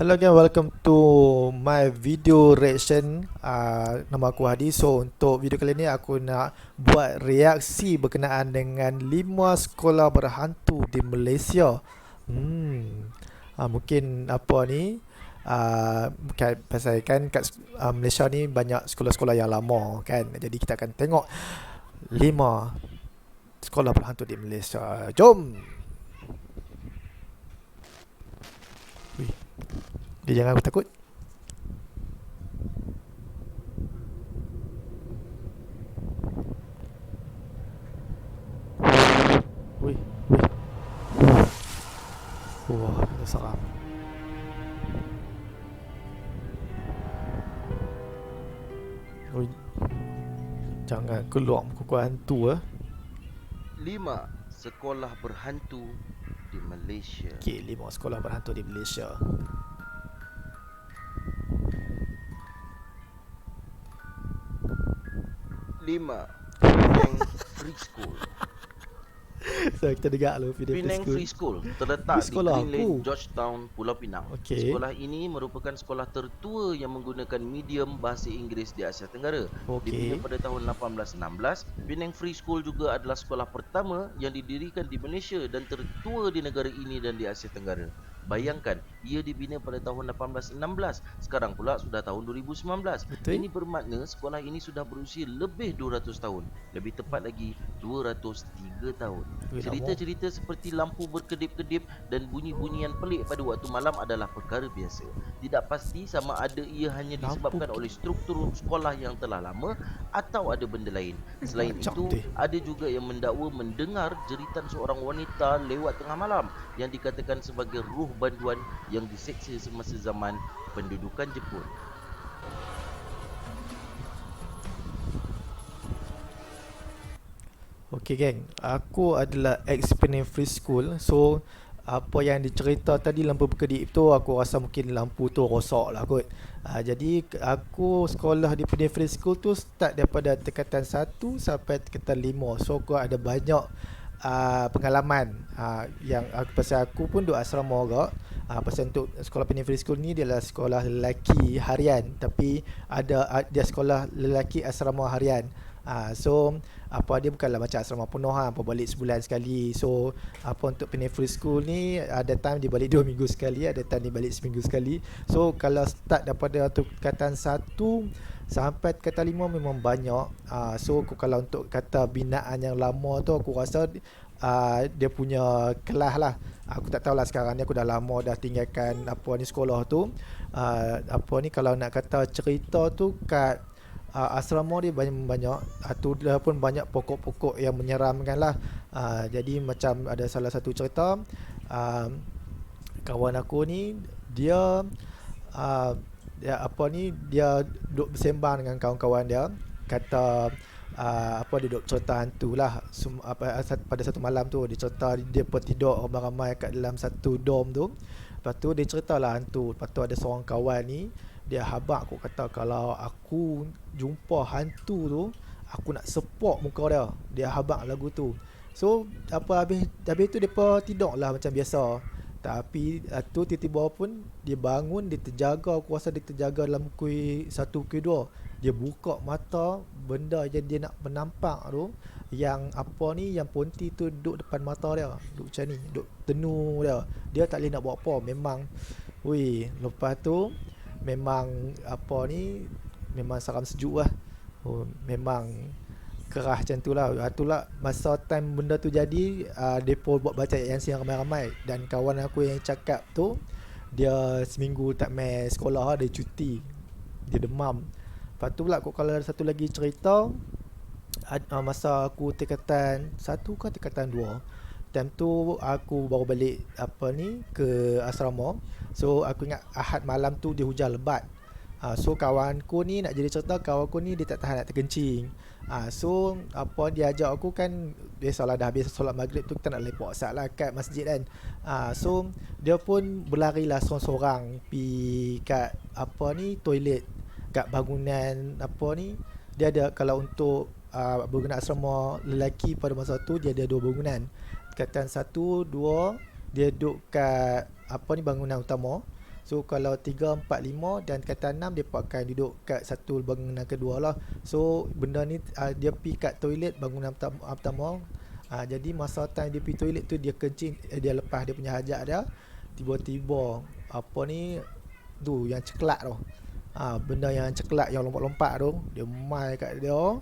Hello again, welcome to my video reaction. Nama aku Hadi. So untuk video kali ni aku nak buat reaksi berkenaan dengan 5 sekolah berhantu di Malaysia. Mungkin apa ni? Bukan pasal kan kat Malaysia ni banyak sekolah-sekolah yang lama kan. Jadi kita akan tengok 5 sekolah berhantu di Malaysia. Jom. Wih, dia jangan aku takut. Wih, wih. Wah, seram. Ui, jangan keluar muka hantu ah. 5 sekolah berhantu di Malaysia. Okey, 5 sekolah berhantu di Malaysia. Lima, Penang Free School. So kita dengar dulu video Penang preschool. Free School terletak Ini di sekolah Green Lane, aku. Georgetown, Pulau Pinang. Okey. Sekolah ini merupakan sekolah tertua yang menggunakan medium bahasa Inggeris di Asia Tenggara. Okey. Dibina pada tahun 1816, Penang Free School juga adalah sekolah pertama yang didirikan di Malaysia dan tertua di negara ini dan di Asia Tenggara. Bayangkan, ia dibina pada tahun 1816, sekarang pula sudah tahun 2019. Betul. Ini bermakna sekolah ini sudah berusia lebih 200 tahun. Lebih tepat lagi, 203 tahun. Ui, lama. Cerita-cerita seperti lampu berkedip-kedip dan bunyi-bunyian pelik pada waktu malam adalah perkara biasa. Tidak pasti sama ada ia hanya disebabkan oleh struktur sekolah yang telah lama atau ada benda lain. Selain Macam itu, dia. ada juga yang mendakwa mendengar jeritan seorang wanita lewat tengah malam yang dikatakan sebagai ruh banduan yang diseksa semasa zaman pendudukan Jepun. Okey geng, aku adalah ex Penang Free School. So apa yang dicerita tadi lampu berkedip tu aku rasa mungkin lampu tu rosak lah kot. Jadi aku sekolah di Penang Free School tu start daripada tingkatan 1 sampai tingkatan 5. So aku ada banyak pengalaman yang pasal aku pun duduk asrama juga. Pasal untuk sekolah Penang Free School ni dia adalah sekolah lelaki harian, tapi dia sekolah lelaki asrama harian. So dia bukanlah macam asrama penuh apa balik sebulan sekali. So untuk Penang Free School ni ada time dia balik 2 minggu sekali, ada time dia balik seminggu sekali. So kalau start daripada tingkatan 1 sampai tingkatan 5 memang banyak. So kalau untuk kata binaan yang lama tu aku rasa dia punya kelas lah. Aku tak tahulah sekarang ni, aku dah lama dah tinggalkan sekolah tu. Kalau nak kata cerita tu kat asrama dia banyak tu dah pun banyak pokok-pokok yang menyeramkan lah. Jadi macam ada salah satu cerita, kawan aku ni dia dia duduk bersembang dengan kawan-kawan dia, kata dia duduk cerita hantu lah. Pada satu malam tu dia cerita dia bertidur ramai-ramai kat dalam satu dom tu. Lepas tu dia ceritalah hantu. Lepas tu ada seorang kawan ni, dia habaq aku kata kalau aku jumpa hantu tu aku nak sepok muka dia. Dia habaq lagu tu. So habis tu depa tidur lah macam biasa. Tapi tu tiba-tiba pun dia bangun, dia terjaga, aku rasa dia terjaga dalam pukul 1 pukul 2. Dia buka mata, benda yang dia nak menampak tu, yang yang ponti tu duduk depan mata dia, duduk macam ni, duduk tenu dia. Dia tak boleh nak buat apa, memang lepas tu memang memang seram sejuk lah. Memang kerah macam tu lah. Itulah masa time benda tu jadi, depa buat baca ayat Yasin ramai-ramai. Dan kawan aku yang cakap tu, dia seminggu tak main sekolah, dia cuti, dia demam. Lepas tu pula kalau ada satu lagi cerita, masa aku tingkatan 1 ke tingkatan 2, time tu aku baru balik ke asrama. So aku ingat Ahad malam tu dia hujan lebat. So kawanku ni, nak jadi cerita, kawanku ni dia tak tahan nak terkencing. So dia ajak aku kan, biasalah dah habis solat maghrib tu kita nak lepak sat lah kat masjid kan. So dia pun berlarilah sorang-sorang pi kat toilet kat bangunan dia ada, kalau untuk bangunan asrama lelaki pada masa tu dia ada 2 bangunan. Tingkatan 1, 2 dia duduk kat bangunan utama. So kalau 3, 4, 5 dan kata 6 dia akan duduk kat satu bangunan kedua lah. So benda ni dia pergi kat toilet bangunan pertama. Jadi masa time dia pergi toilet tu dia kencing, dia lepas dia punya hajat dia, tiba-tiba apa ni tu yang ceklat tu. Benda yang ceklat yang lompat-lompat tu dia mai kat dia.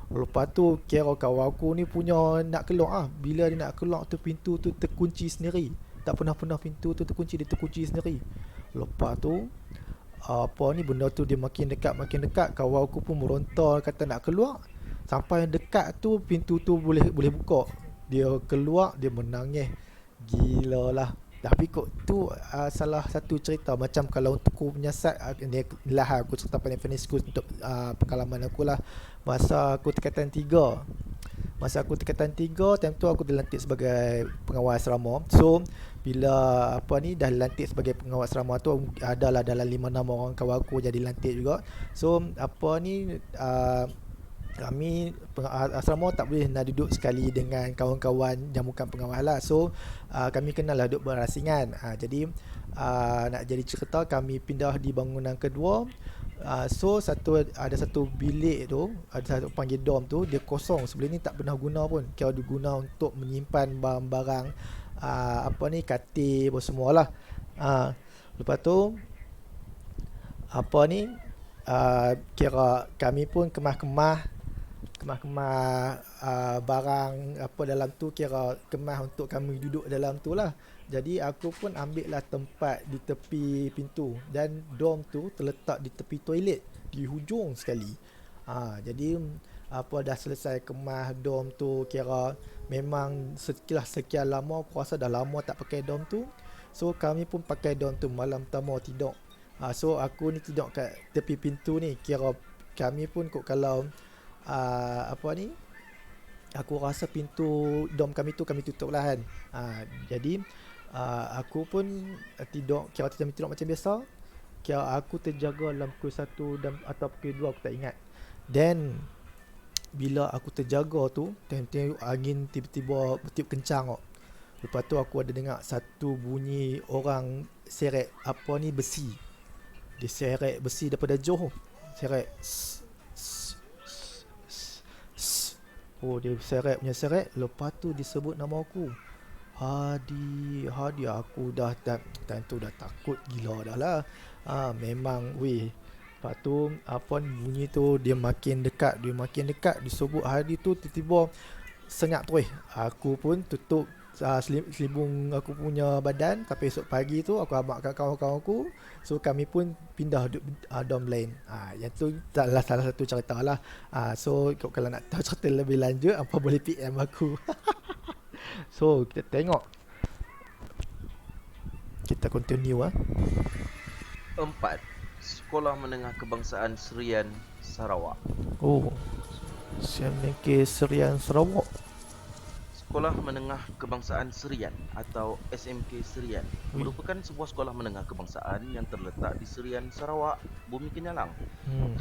Lepas tu kira kawan aku ni punya nak keluar bila dia nak keluar tu pintu tu terkunci sendiri. Tak pernah pintu tu terkunci, dia terkunci sendiri. Lepas tu apa ni benda tu dia makin dekat, kawan aku pun meronta kata nak keluar. Sampai dekat tu pintu tu boleh buka. Dia keluar, dia menangis. Gila lah. Tapi kok tu salah satu cerita. Macam kalau untuk aku menyiasat ni lah aku cerita Penny School untuk pengalaman aku lah. Masa aku tingkatan 3, time tu aku dilantik sebagai pengawal asrama. So bila apa ni dah lantik sebagai pengawal asrama tu, adalah dalam 5-6 orang kawan aku jadi lantik juga. So apa ni kami asrama tak boleh nak duduk sekali dengan kawan-kawan yang bukan pengawal lah. So kami kenalah duduk berasingan. Jadi nak jadi cerita, kami pindah di bangunan kedua. So ada satu bilik tu, ada satu panggil dorm tu, dia kosong. Sebelum ni tak pernah guna pun. Kira diguna untuk menyimpan barang-barang apa ni, katil apa semualah. Lepas tu apa ni kira kami pun kemas-kemas barang apa dalam tu, kira kemas untuk kami duduk dalam tu lah. Jadi aku pun ambil lah tempat di tepi pintu, dan dorm tu terletak di tepi toilet di hujung sekali. Jadi apa dah selesai kemas dorm tu, kira memang sekian lama, aku rasa dah lama tak pakai dorm tu. So kami pun pakai dorm tu malam pertama tidur. So aku ni tidur kat tepi pintu ni. Kira kami pun kok kalau apa ni, aku rasa pintu dorm kami tu kami tutup lah kan. Jadi aku pun tidur, kira tidur macam biasa. Kira aku terjaga dalam pukul 1 atau pukul 2, aku tak ingat. Then bila aku terjaga tu, tengok angin tiba-tiba bertiup kencang kok. Lepas tu aku ada dengar satu bunyi orang seret apa ni, besi. Dia seret besi daripada jauh. Seret. Oh, dia seret. Lepas tu disebut nama aku. Hadi. Aku dah time tu dah takut gila dah lah. Memang weh. Lepas tu apa bunyi tu dia makin dekat. Disebut Hadi tu, tiba-tiba senyap terus. Aku pun tutup selibung aku punya badan. Tapi esok pagi tu aku abang kat kawan-kawan aku. So kami pun pindah dorm lain. Yang tu salah satu cerita lah. So kalau nak tahu cerita lebih lanjut, apa boleh PM aku. So kita tengok, kita continue 4. Sekolah Menengah Kebangsaan Serian Sarawak. SMK Serian Sarawak. Sekolah Menengah Kebangsaan Serian atau SMK Serian merupakan sebuah sekolah menengah kebangsaan yang terletak di Serian, Sarawak, Bumi Kenyalang.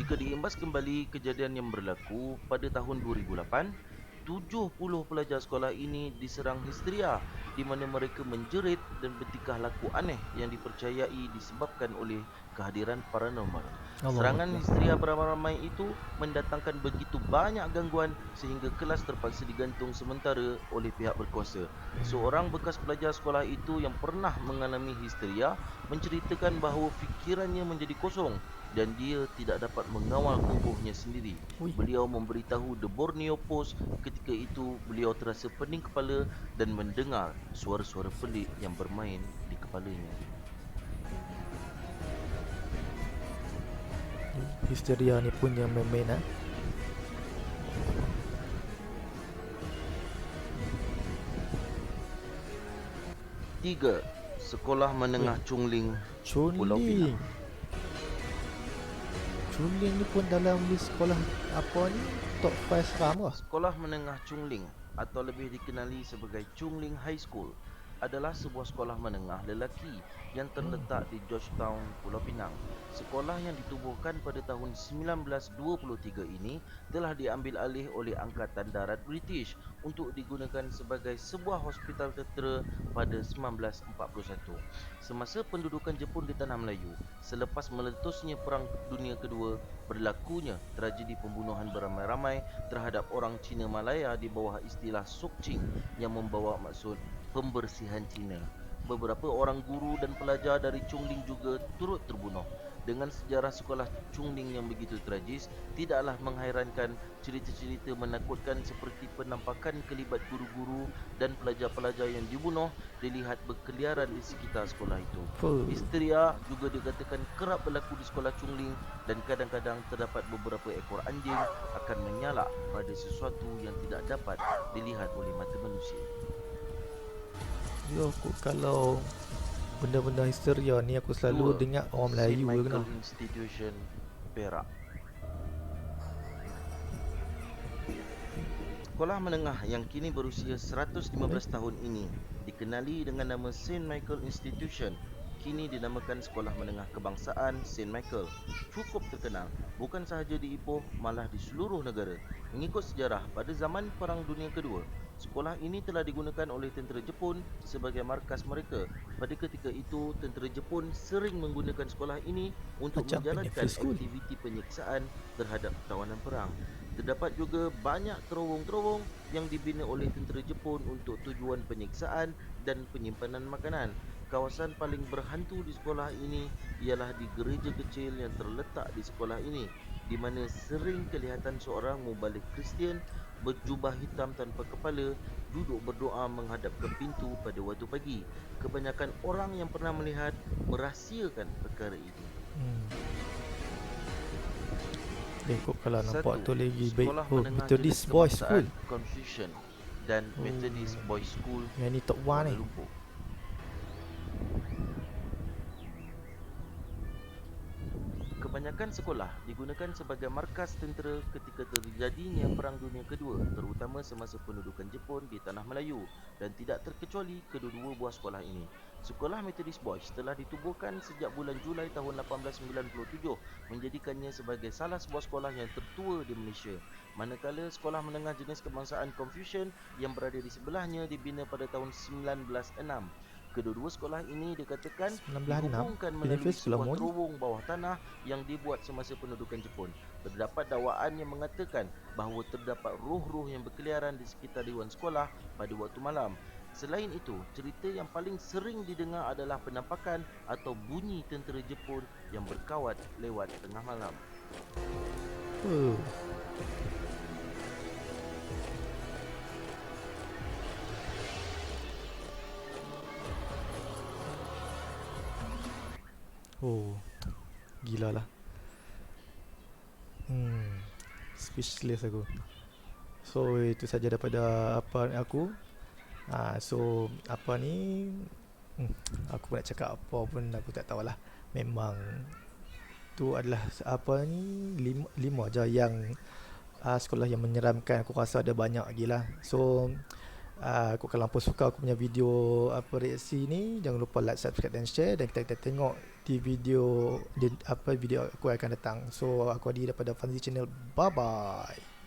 Jika diimbas kembali kejadian yang berlaku pada tahun 2008, 70 pelajar sekolah ini diserang histeria di mana mereka menjerit dan bertingkah laku aneh yang dipercayai disebabkan oleh kehadiran paranormal. Serangan histeria beramai-ramai itu mendatangkan begitu banyak gangguan sehingga kelas terpaksa digantung sementara oleh pihak berkuasa. Seorang bekas pelajar sekolah itu yang pernah mengalami histeria menceritakan bahawa fikirannya menjadi kosong dan dia tidak dapat mengawal tubuhnya sendiri. Beliau memberitahu The Borneo Post ketika itu beliau terasa pening kepala dan mendengar suara-suara pelik yang bermain di kepalanya. Histeria ni pun yang main-main 3. Sekolah Menengah Chungling, Pulau Pinang. Chungling ni pun dalam list sekolah apa ni, top 5 seram lah. Sekolah Menengah Chungling atau lebih dikenali sebagai Chungling High School adalah sebuah sekolah menengah lelaki yang terletak di Georgetown, Pulau Pinang. Sekolah yang ditubuhkan pada tahun 1923 ini telah diambil alih oleh Angkatan Darat British untuk digunakan sebagai sebuah hospital tentera pada 1941. Semasa pendudukan Jepun di Tanah Melayu, selepas meletusnya Perang Dunia Kedua, berlakunya tragedi pembunuhan beramai-ramai terhadap orang Cina Malaya di bawah istilah Sokching yang membawa maksud pembersihan Cina. Beberapa orang guru dan pelajar dari Chongling juga turut terbunuh. Dengan sejarah sekolah Chongling yang begitu tragis, tidaklah mengherankan cerita-cerita menakutkan seperti penampakan kelibat guru-guru dan pelajar-pelajar yang dibunuh dilihat berkeliaran di sekitar sekolah itu. Fuh. Histeria juga dikatakan kerap berlaku di sekolah Chongling dan kadang-kadang terdapat beberapa ekor anjing akan menyalak pada sesuatu yang tidak dapat dilihat oleh mata manusia. Ya aku kalau benda-benda histeria ni aku selalu 2. dengar orang Saint Melayu je Michael kena. Institution, Perak. Sekolah menengah yang kini berusia 115 tahun ini dikenali dengan nama Saint Michael Institution. Kini dinamakan Sekolah Menengah Kebangsaan Saint Michael. Cukup terkenal, bukan sahaja di Ipoh, malah di seluruh negara. Mengikut sejarah, pada zaman Perang Dunia Kedua, sekolah ini telah digunakan oleh tentera Jepun sebagai markas mereka. Pada ketika itu, tentera Jepun sering menggunakan sekolah ini untuk Macam menjalankan Free School. aktiviti penyiksaan terhadap tawanan perang. Terdapat juga banyak terowong-terowong yang dibina oleh tentera Jepun untuk tujuan penyiksaan dan penyimpanan makanan. Kawasan paling berhantu di sekolah ini ialah di gereja kecil yang terletak di sekolah ini, di mana sering kelihatan seorang mubalik Kristian berjubah hitam tanpa kepala duduk berdoa menghadap ke pintu pada waktu pagi. Kebanyakan orang yang pernah melihat merahsiakan perkara ini. Kok kalau nampak 1. tu lagi baik. Sekolah Oh, Menengah Methodist Jenis Boys Kebangsaan School. Confucian dan Methodist Boys School, Yang ni top 1 Kuala ni. Lumpur. Kebanyakan sekolah digunakan sebagai markas tentera ketika terjadinya Perang Dunia Kedua, terutama semasa pendudukan Jepun di Tanah Melayu, dan tidak terkecuali kedua-dua buah sekolah ini. Sekolah Methodist Boys telah ditubuhkan sejak bulan Julai tahun 1897, menjadikannya sebagai salah sebuah sekolah yang tertua di Malaysia. Manakala sekolah menengah jenis kebangsaan Confucian yang berada di sebelahnya dibina pada tahun 1906. Kedua-dua sekolah ini dikatakan 1906 dihubungkan Pilih melalui Face sekolah sebuah Moni. terowong bawah tanah yang dibuat semasa pendudukan Jepun. Terdapat dakwaan yang mengatakan bahawa terdapat roh-roh yang berkeliaran di sekitar dewan sekolah pada waktu malam. Selain itu, cerita yang paling sering didengar adalah penampakan atau bunyi tentera Jepun yang berkawat lewat tengah malam. Oh, gila lah. Speechless aku. So itu saja daripada apa aku. So apa ni, aku nak cakap apa pun aku tak tahulah. Memang tu adalah apa ni, lima je yang sekolah yang menyeramkan. Aku rasa ada banyak lagi lah. So aku kalau hampa suka aku punya video apa reaksi ni, jangan lupa like, subscribe dan share, dan kita tengok di video video aku akan datang. So aku Adi daripada Fanzi Channel. Bye bye.